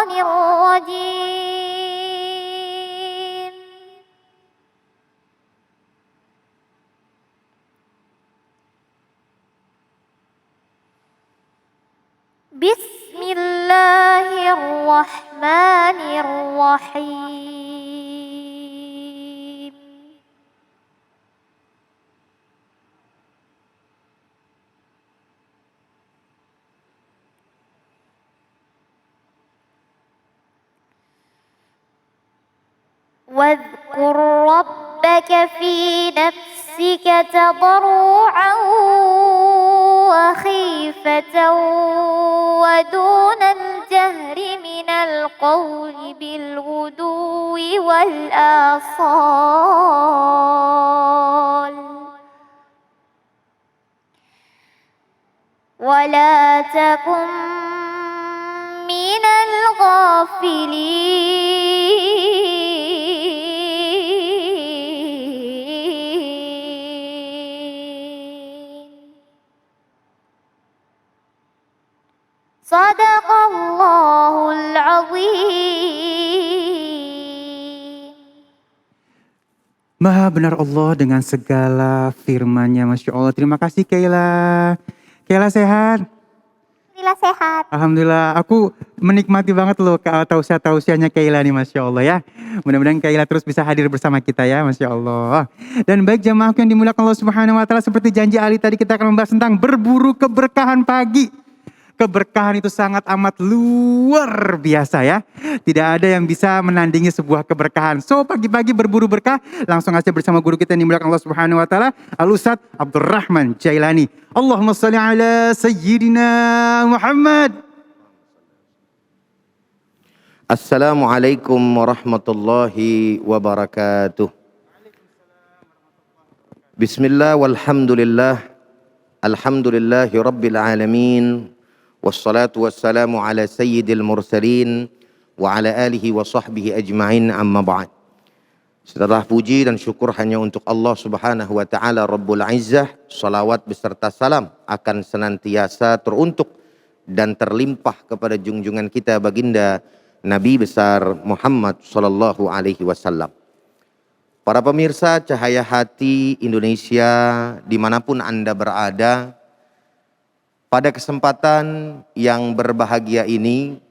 الشيطان الرجيم بسم الله الرحمن الرحيم واذكر ربك في نفسك تضرعا وخيفة ودون الجهر من القول بالغدو والآصال ولا تكن من الغافلين صدق الله العظيم. Maha benar Allah dengan segala firman-Nya, Masya Allah. Terima kasih Kayla. Kayla sehat? Alhamdulillah sehat. Alhamdulillah, aku menikmati banget loh tausiah-tausiahnya Kayla nih, Masya Allah ya. Mudah-mudahan Kayla terus bisa hadir bersama kita ya, Masya Allah. Dan baik jamaahku yang dimuliakan Allah Subhanahu Wa Taala, seperti janji Ali tadi kita akan membahas tentang berburu keberkahan pagi. Keberkahan itu sangat amat luar biasa ya. Tidak ada yang bisa menandingi sebuah keberkahan. So pagi-pagi berburu berkah, langsung aja bersama guru kita yang dimuliakan Allah Subhanahu Wa Taala, Al-Ustaz Abdurrahman Jailani. Allahumma salli ala Sayyidina Muhammad. Assalamualaikum warahmatullahi wabarakatuh. Bismillah walhamdulillah. Alhamdulillahi rabbil alamin. Wassalatu wassalamu ala sayyidil mursalin wa ala alihi wa sahbihi ajma'in, amma ba'd. Setelah puji dan syukur hanya untuk Allah Subhanahu wa taala Rabbul Izzah, salawat beserta salam akan senantiasa teruntuk dan terlimpah kepada junjungan kita baginda Nabi besar Muhammad sallallahu alaihi wasallam. Para pemirsa Cahaya Hati Indonesia dimanapun Anda berada, pada kesempatan yang berbahagia ini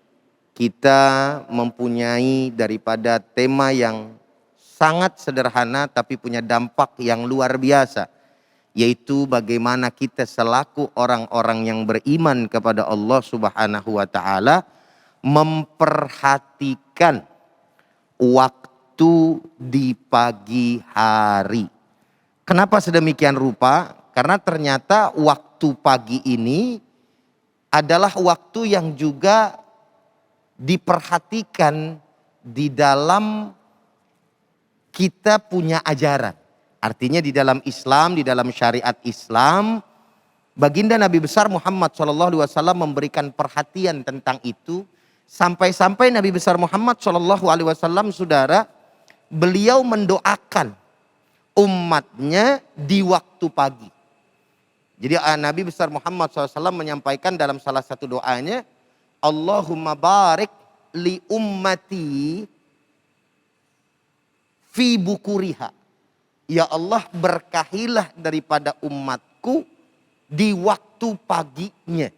kita mempunyai daripada tema yang sangat sederhana tapi punya dampak yang luar biasa, yaitu bagaimana kita selaku orang-orang yang beriman kepada Allah Subhanahu wa taala memperhatikan waktu di pagi hari. Kenapa sedemikian rupa? Karena ternyata waktu pagi ini adalah waktu yang juga diperhatikan di dalam kita punya ajaran. Artinya di dalam Islam, di dalam syariat Islam, baginda Nabi besar Muhammad SAW memberikan perhatian tentang itu. Sampai-sampai Nabi besar Muhammad SAW, saudara, beliau mendoakan umatnya di waktu pagi. Jadi Nabi besar Muhammad SAW menyampaikan dalam salah satu doanya, Allahumma barik li ummati fi bukuriha. Ya Allah, berkahilah daripada umatku di waktu paginya.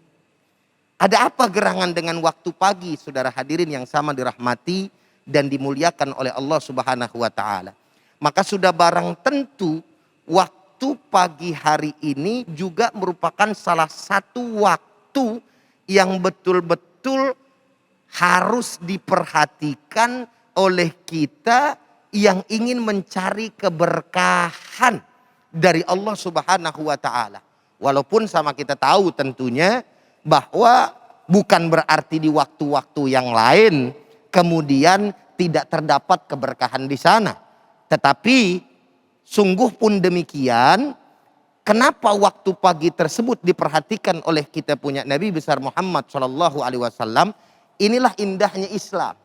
Ada apa gerangan dengan waktu pagi, saudara hadirin yang sama dirahmati dan dimuliakan oleh Allah Subhanahu wa taala. Maka sudah barang tentu waktu pagi hari ini juga merupakan salah satu waktu yang betul-betul harus diperhatikan oleh kita yang ingin mencari keberkahan dari Allah Subhanahu wa taala. Walaupun sama kita tahu tentunya bahwa bukan berarti di waktu-waktu yang lain kemudian tidak terdapat keberkahan di sana. Tetapi sungguh pun demikian, kenapa waktu pagi tersebut diperhatikan oleh kita punya Nabi besar Muhammad SAW? Inilah indahnya Islam.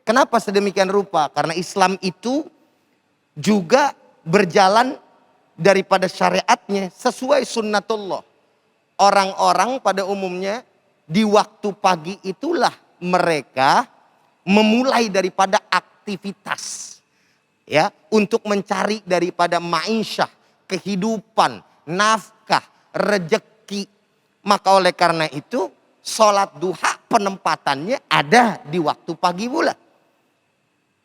Kenapa sedemikian rupa? Karena Islam itu juga berjalan daripada syariatnya sesuai sunnatullah. Orang-orang pada umumnya di waktu pagi itulah mereka memulai daripada aktivitas ya untuk mencari daripada ma'isyah, kehidupan, nafkah, rejeki. Maka oleh karena itu sholat duha penempatannya ada di waktu pagi pula.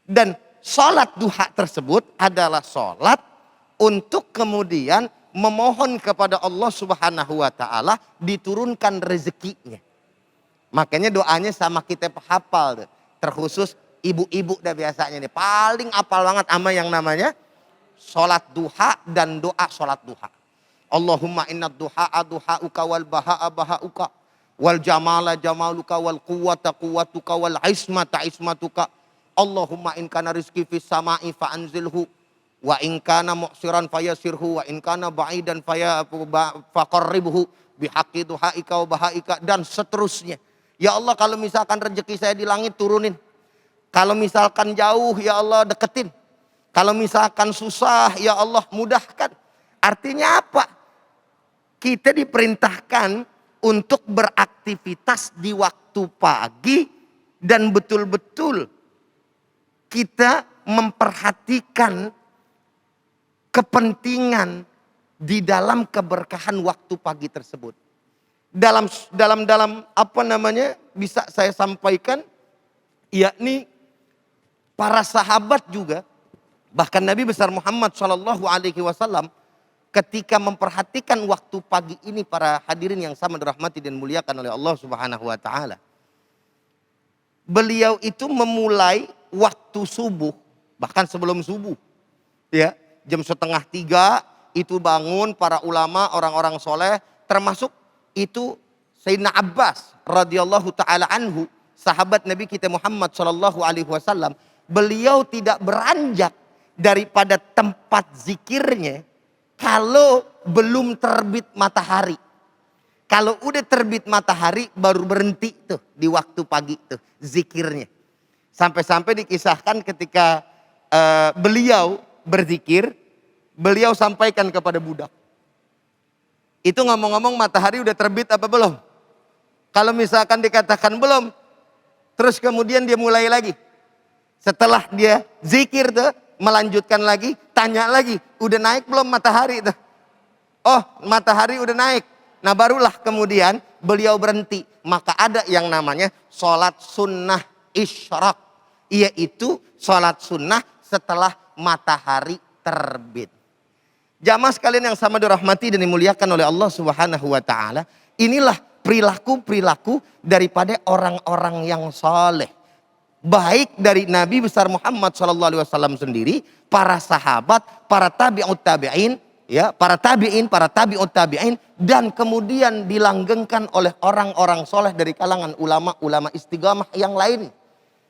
Dan sholat duha tersebut adalah sholat untuk kemudian memohon kepada Allah Subhanahu wa ta'ala diturunkan rezekinya. Makanya doanya sama kita hafal tuh. Terkhusus ibu-ibu dah biasanya nih. Paling hafal banget sama yang namanya sholat duha dan doa sholat duha. Allahumma inna duha'a duha'uka wal baha'a baha'uka wal jamala jamaluka wal quwwata quwwatuka wal ismata ismatuka. Allahumma in kana rizki fis sama'i fa'anzilhu wa in kana mu'siran fayasirhu wa in kana ba'idan faqarribhu bihaqqi duhaika wa bahaika dan seterusnya. Ya Allah, kalau misalkan rezeki saya di langit turunin. Kalau misalkan jauh ya Allah deketin. Kalau misalkan susah ya Allah mudahkan. Artinya apa? Kita diperintahkan untuk beraktivitas di waktu pagi dan betul-betul kita memperhatikan kepentingan di dalam keberkahan waktu pagi tersebut. Dalam apa namanya bisa saya sampaikan, yakni para sahabat juga, bahkan Nabi besar Muhammad SAW ketika memperhatikan waktu pagi ini, para hadirin yang sama dirahmati dan muliakan oleh Allah Subhanahu wa taala. Beliau itu memulai waktu subuh, bahkan sebelum subuh. Ya, jam 2:30 itu bangun para ulama, orang-orang soleh, termasuk itu Sayyidina Abbas radhiyallahu taala anhu, sahabat Nabi kita Muhammad SAW. Beliau tidak beranjak daripada tempat zikirnya kalau belum terbit matahari. Kalau udah terbit matahari baru berhenti tuh di waktu pagi tuh zikirnya. Sampai-sampai dikisahkan ketika beliau berzikir, beliau sampaikan kepada budak. Itu ngomong-ngomong matahari udah terbit apa belum? Kalau misalkan dikatakan belum, terus kemudian dia mulai lagi. Setelah dia zikir tuh, melanjutkan lagi, tanya lagi, udah naik belum matahari tuh? Oh, matahari udah naik. Nah barulah kemudian beliau berhenti. Maka ada yang namanya sholat sunnah isyraq. Yaitu sholat sunnah setelah matahari terbit. Jamaah sekalian yang sama dirahmati dan dimuliakan oleh Allah Subhanahu wa taala, inilah perilaku-perilaku daripada orang-orang yang saleh. Baik dari Nabi besar Muhammad SAW sendiri, para sahabat, para tabi'ut tabi'in, ya, para tabi'ut tabi'in, dan kemudian dilanggengkan oleh orang-orang soleh dari kalangan ulama-ulama istiqamah yang lain.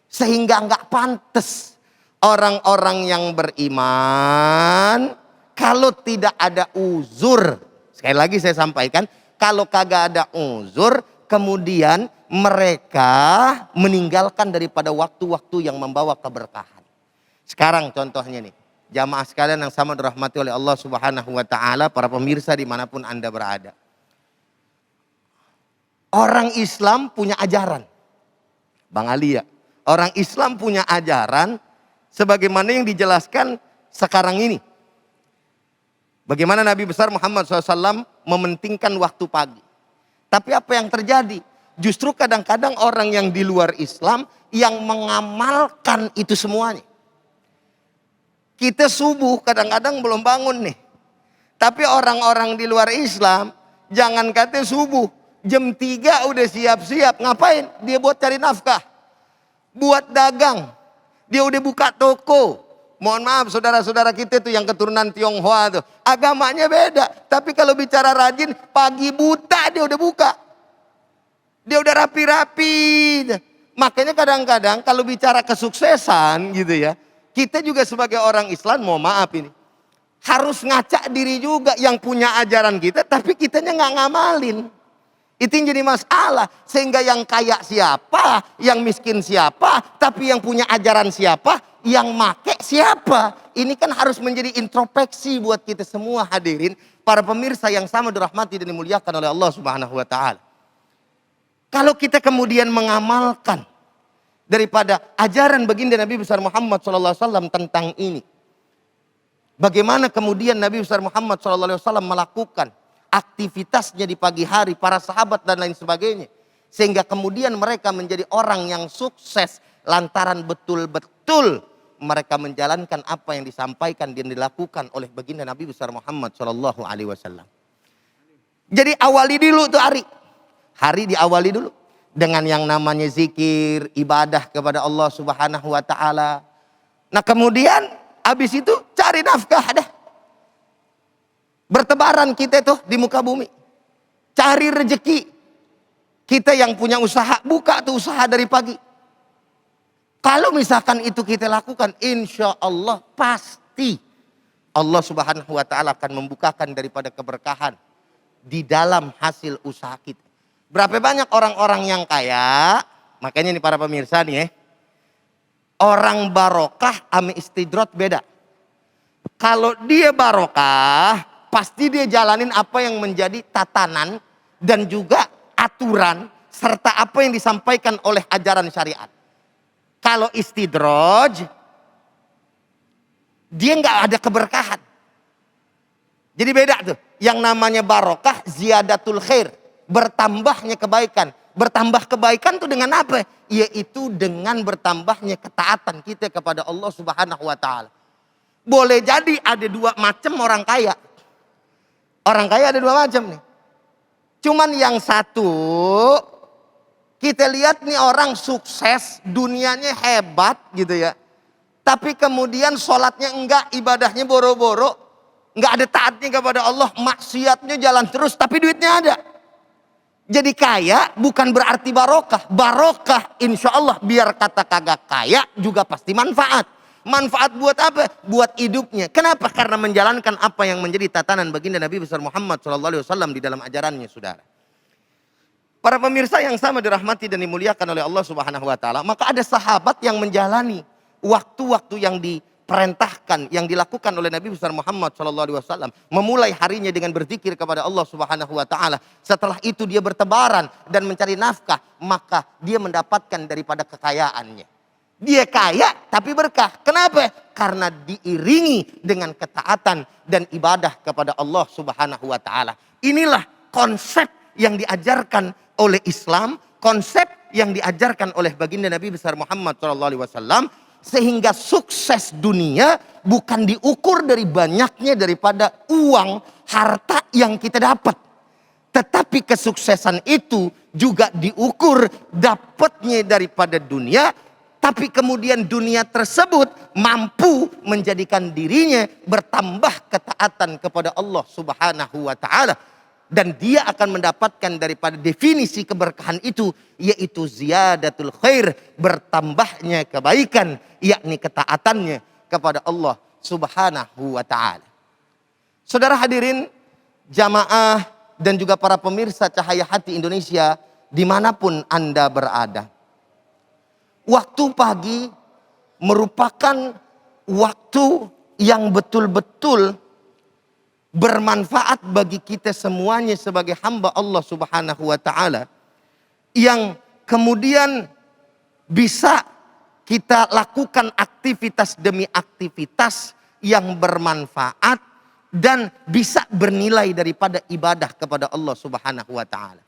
Sehingga nggak pantas orang-orang yang beriman kalau tidak ada uzur. Sekali lagi saya sampaikan, kalau kagak ada uzur, kemudian mereka meninggalkan daripada waktu-waktu yang membawa keberkahan. Sekarang contohnya nih, jamaah sekalian yang sama dirahmati oleh Allah Subhanahu wa taala, para pemirsa dimanapun Anda berada. Orang Islam punya ajaran. Bang Ali ya, orang Islam punya ajaran sebagaimana yang dijelaskan sekarang ini. Bagaimana Nabi besar Muhammad SAW mementingkan waktu pagi. Tapi apa yang terjadi? Justru kadang-kadang orang yang di luar Islam yang mengamalkan itu semuanya. Kita subuh kadang-kadang belum bangun nih. Tapi orang-orang di luar Islam, jangan kata subuh, jam 3 udah siap-siap. Ngapain? Dia buat cari nafkah. Buat dagang. Dia udah buka toko. Mohon maaf saudara-saudara kita tuh yang keturunan Tionghoa tuh. Agamanya beda. Tapi kalau bicara rajin, pagi buta dia udah buka. Dia udah rapi-rapi. Makanya kadang-kadang kalau bicara kesuksesan gitu ya. Kita juga sebagai orang Islam, mohon maaf ini. Harus ngacak diri juga yang punya ajaran kita. Tapi kitanya nggak ngamalin. Itu yang jadi masalah. Sehingga yang kaya siapa, yang miskin siapa, tapi yang punya ajaran siapa, yang make siapa. Ini kan harus menjadi introspeksi buat kita semua hadirin. Para pemirsa yang sama dirahmati dan dimuliakan oleh Allah Subhanahu wa taala. Kalau kita kemudian mengamalkan daripada ajaran baginda Nabi besar Muhammad SAW tentang ini. Bagaimana kemudian Nabi besar Muhammad SAW melakukan aktivitasnya di pagi hari, para sahabat dan lain sebagainya. Sehingga kemudian mereka menjadi orang yang sukses lantaran betul-betul mereka menjalankan apa yang disampaikan dan dilakukan oleh baginda Nabi besar Muhammad SAW. Jadi awali dulu tuh hari. Hari diawali dulu dengan yang namanya zikir, ibadah kepada Allah Subhanahu wa taala. Nah, kemudian habis itu cari nafkah dah. Bertebaran kita tuh di muka bumi. Cari rezeki. Kita yang punya usaha, buka tuh usaha dari pagi. Kalau misalkan itu kita lakukan, insya Allah pasti Allah Subhanahu wa taala akan membukakan daripada keberkahan di dalam hasil usaha kita. Berapa banyak orang-orang yang kaya, makanya nih para pemirsa nih ya, orang barokah sama istidrot beda. Kalau dia barokah, pasti dia jalanin apa yang menjadi tatanan dan juga aturan serta apa yang disampaikan oleh ajaran syariat. Kalau istidroj, dia nggak ada keberkahan. Jadi beda tuh. Yang namanya barokah, ziyadatul khair, bertambahnya kebaikan. Bertambah kebaikan tuh dengan apa? Yaitu dengan bertambahnya ketaatan kita kepada Allah Subhanahu wa taala. Boleh jadi ada dua macam orang kaya. Orang kaya ada dua macam nih. Cuman yang satu, kita lihat nih orang sukses, dunianya hebat gitu ya. Tapi kemudian sholatnya enggak, ibadahnya boro-boro. Enggak ada taatnya kepada Allah, maksiatnya jalan terus, tapi duitnya ada. Jadi kaya bukan berarti barokah. Barokah insya Allah biar kata kagak kaya juga pasti manfaat. Manfaat buat apa? Buat hidupnya. Kenapa? Karena menjalankan apa yang menjadi tatanan baginda Nabi besar Muhammad SAW di dalam ajarannya, saudara. Para pemirsa yang sama dirahmati dan dimuliakan oleh Allah Subhanahu wa taala, maka ada sahabat yang menjalani waktu-waktu yang diperintahkan, yang dilakukan oleh Nabi besar Muhammad SAW, memulai harinya dengan berzikir kepada Allah Subhanahu wa taala. Setelah itu dia bertebaran dan mencari nafkah, maka dia mendapatkan daripada kekayaannya. Dia kaya tapi berkah. Kenapa? Karena diiringi dengan ketaatan dan ibadah kepada Allah Subhanahu wa taala. Inilah konsep yang diajarkan oleh Islam, konsep yang diajarkan oleh baginda Nabi besar Muhammad SAW, sehingga sukses dunia bukan diukur dari banyaknya daripada uang, harta yang kita dapat. Tetapi kesuksesan itu juga diukur dapatnya daripada dunia, tapi kemudian dunia tersebut mampu menjadikan dirinya bertambah ketaatan kepada Allah Subhanahu wa taala. Dan dia akan mendapatkan daripada definisi keberkahan itu, yaitu ziyadatul khair, bertambahnya kebaikan, yakni ketaatannya kepada Allah Subhanahu wa taala. Saudara hadirin, jamaah dan juga para pemirsa Cahaya Hati Indonesia dimanapun Anda berada. Waktu pagi merupakan waktu yang betul-betul bermanfaat bagi kita semuanya sebagai hamba Allah Subhanahu wa taala, yang kemudian bisa kita lakukan aktivitas demi aktivitas yang bermanfaat dan bisa bernilai daripada ibadah kepada Allah Subhanahu wa taala.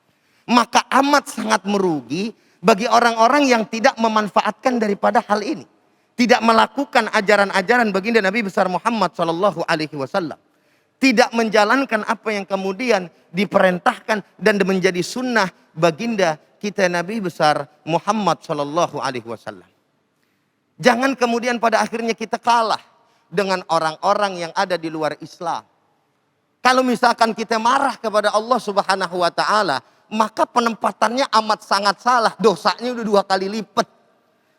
Maka amat sangat merugi bagi orang-orang yang tidak memanfaatkan daripada hal ini, tidak melakukan ajaran-ajaran baginda Nabi besar Muhammad SAW, tidak menjalankan apa yang kemudian diperintahkan dan menjadi sunnah baginda kita Nabi besar Muhammad SAW. Jangan kemudian pada akhirnya kita kalah dengan orang-orang yang ada di luar Islam. Kalau misalkan kita marah kepada Allah Subhanahu wa taala, maka penempatannya amat sangat salah. Dosanya udah 2 kali lipat.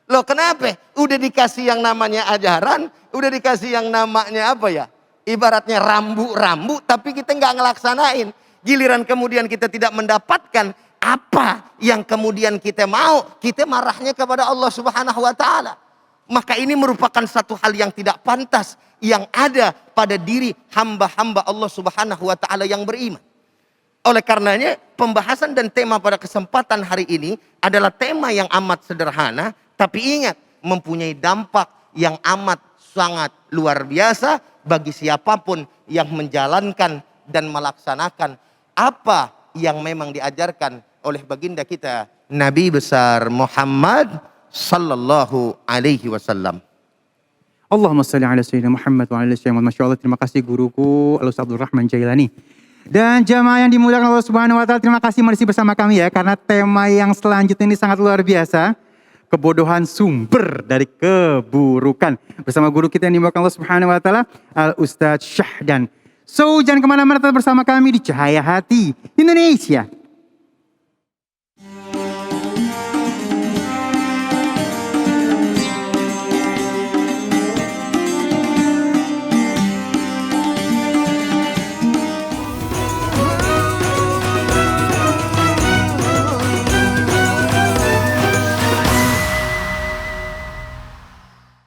Loh kenapa? Udah dikasih yang namanya ajaran, udah dikasih yang namanya apa ya? Ibaratnya rambu-rambu, tapi kita nggak ngelaksanain. Giliran kemudian kita tidak mendapatkan apa yang kemudian kita mau, kita marahnya kepada Allah Subhanahu wa taala. Maka ini merupakan satu hal yang tidak pantas yang ada pada diri hamba-hamba Allah Subhanahu wa taala yang beriman. Oleh karenanya pembahasan dan tema pada kesempatan hari ini adalah tema yang amat sederhana, Tapi ingat, mempunyai dampak yang amat sangat luar biasa bagi siapapun yang menjalankan dan melaksanakan apa yang memang diajarkan oleh baginda kita Nabi besar Muhammad sallallahu alaihi wasallam. Allahumma salli ala Sayyidina Muhammad wa ala Sayyidina Muhammad. Masya Allah, terima kasih guruku Al-Ustaz Abdul Rahman Jailani. Dan jamaah yang dimuliakan Allah Subhanahu wa taala, terima kasih masih bersama kami ya, karena tema yang selanjutnya ini sangat luar biasa. Kebodohan sumber dari keburukan. Bersama guru kita yang dimuliakan Allah Subhanahu wa taala, Al-Ustaz Syahdan. So, jangan kemana-mana, tetap bersama kami di Cahaya Hati Indonesia.